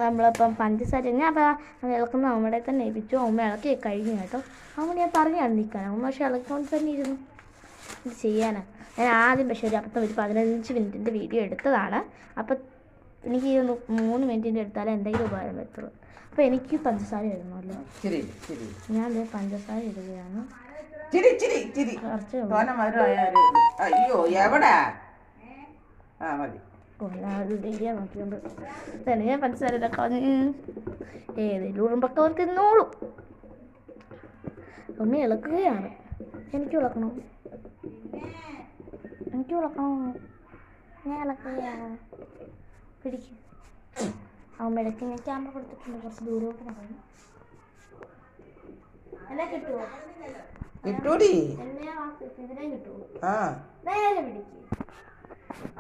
നമ്മളിപ്പം പഞ്ചസാര ഞാൻ അപ്പം ഇളക്കുന്ന നമ്മുടെ തന്നെ ഏൽപ്പിച്ചു. അമ്മ ഇളക്കി കഴിഞ്ഞു കേട്ടോ. അമ്മ ഞാൻ പറഞ്ഞാണ് നിൽക്കാൻ. അമ്മ പക്ഷെ ഇളക്കിക്കൊണ്ട് തന്നെ ഇരുന്നു. ഇത് ചെയ്യാനാണ് ഞാൻ ആദ്യം പക്ഷേ ഒരു 15 മിനിറ്റിൻ്റെ വീഡിയോ എടുത്തതാണ്. അപ്പം എനിക്ക് 3 മിനിറ്റിൻ്റെ എടുത്താലേ എന്തെങ്കിലും ഉപകാരം പറ്റുള്ളൂ. അപ്പോൾ എനിക്ക് പഞ്ചസാര ഇടണമല്ലോ. ഞാൻ പഞ്ചസാര ഇടുകയാണ്. അയ്യോ എവിടെ നോക്കിയോണ്ട് തന്നെ ഞാൻ പഞ്ചസാര കളഞ്ഞ് ഏതെങ്കിലും ഉറുമ്പൊക്കെ തിന്നോളൂ. ഒന്ന് ഇളക്കുകയാണ്. എനിക്ക് ഇളക്കണോ? ഞാൻ ഇളക്കുകയാണ്. പിടിക്കും അമ്മ ഇടയ്ക്ക് ഞാൻ ക്യാമറ കൊടുത്തിട്ടുണ്ട്. കുറച്ച് ദൂരോട്ട് പറഞ്ഞു എന്നെ കിട്ടുമോ? കിട്ടൂടി ഇതിനെ കിട്ടുമോ? നേരെ പിടിക്കും.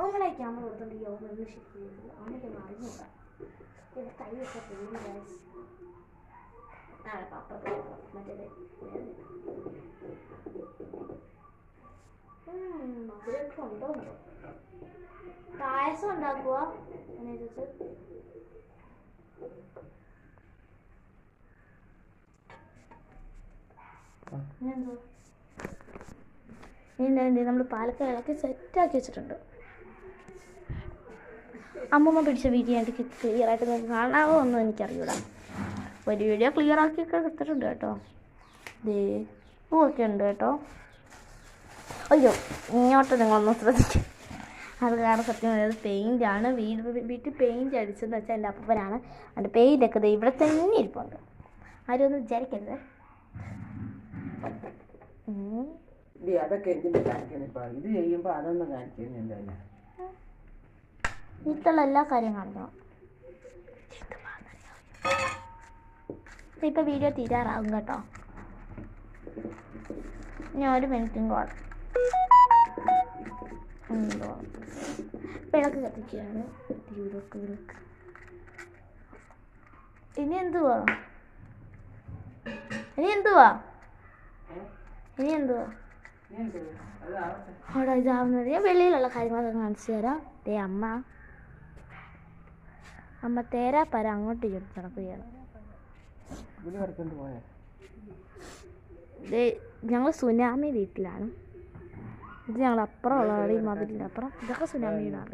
അവങ്ങളെ ക്യാമറ കൊടുത്തോണ്ട് യോഗ ശരി അവനൊക്കെ അറിഞ്ഞൂട. കൈയൊക്കെ പേര് പപ്പ മറ്റേ മധുരമൊക്കെ ഉണ്ടോ? പായസം ഉണ്ടാക്കുക അതിനകത്ത് നമ്മൾ പാലൊക്കെ ഇളക്കി സെറ്റാക്കി വെച്ചിട്ടുണ്ട്. അമ്മമ്മ പിടിച്ച വീഡിയോ എനിക്ക് ക്ലിയർ ആയിട്ട് നിങ്ങൾക്ക് കാണാവോ ഒന്നും എനിക്കറിയൂല. ഒരു വീഡിയോ ക്ലിയർ ആക്കിയൊക്കെ എടുത്തിട്ടുണ്ട് കേട്ടോ. പൂവൊക്കെ ഉണ്ട് കേട്ടോ. അയ്യോ ഇങ്ങോട്ട് നിങ്ങളൊന്ന് ശ്രദ്ധിക്കും. അത് കാരണം സത്യം പറയുന്നത് പെയിൻ്റാണ്. വീട്ടിൽ പെയിൻറ്റ് അടിച്ചതെന്ന് വെച്ചാൽ എൻ്റെ അപ്പനാണ്. അതിൻ്റെ പെയിൻ്റൊക്കെ ഇവിടെ തന്നെ ഇരിപ്പുണ്ട്. ആരും ഒന്നും വിചാരിക്കരുത്. അതൊക്കെ എന്തിനാ കാണിക്കുന്നത്? ഇത് ചെയ്യുമ്പോൾ അതൊന്നും കാണിക്കുന്നില്ല. വീട്ടിലുള്ള എല്ലാ കാര്യം കാണണം. ഇപ്പം വീഡിയോ തീരാറാകും കേട്ടോ. ഞാൻ 1 മിനിറ്റും കൂടെ വിളക്ക് കത്തിക്കുകയാണ്. വിളക്ക് ഇനി എന്തുവാ അവിടെ ഇതാവുന്നത്. ഞാൻ വെളിയിലുള്ള കാര്യങ്ങളൊക്കെ കാണിച്ചു തരാം. അമ്മ തേരാ പര അങ്ങോട്ട് ഇങ്ങോട്ട് നടക്കുകയാണ്. ഞങ്ങൾ സുനാമി വീട്ടിലാണ്. ഇത് ഞങ്ങൾ അപ്പുറം ഉള്ള ഈ മതിലിൻ്റെ അപ്പുറം. ഇതൊക്കെ സുനാമി വീടാണ്.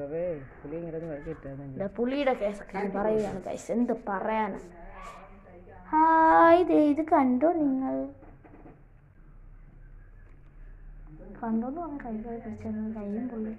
പുളിയുടെ കേസൊക്കെ പറയുകയാണ് ഗൈസ്. എന്ത് പറയാനാ. ഹായ് ഇത് കണ്ടോ നിങ്ങൾ? കണ്ടോന്ന് പറഞ്ഞാൽ കൈ പിടിച്ചു കയ്യും പുള്ളി.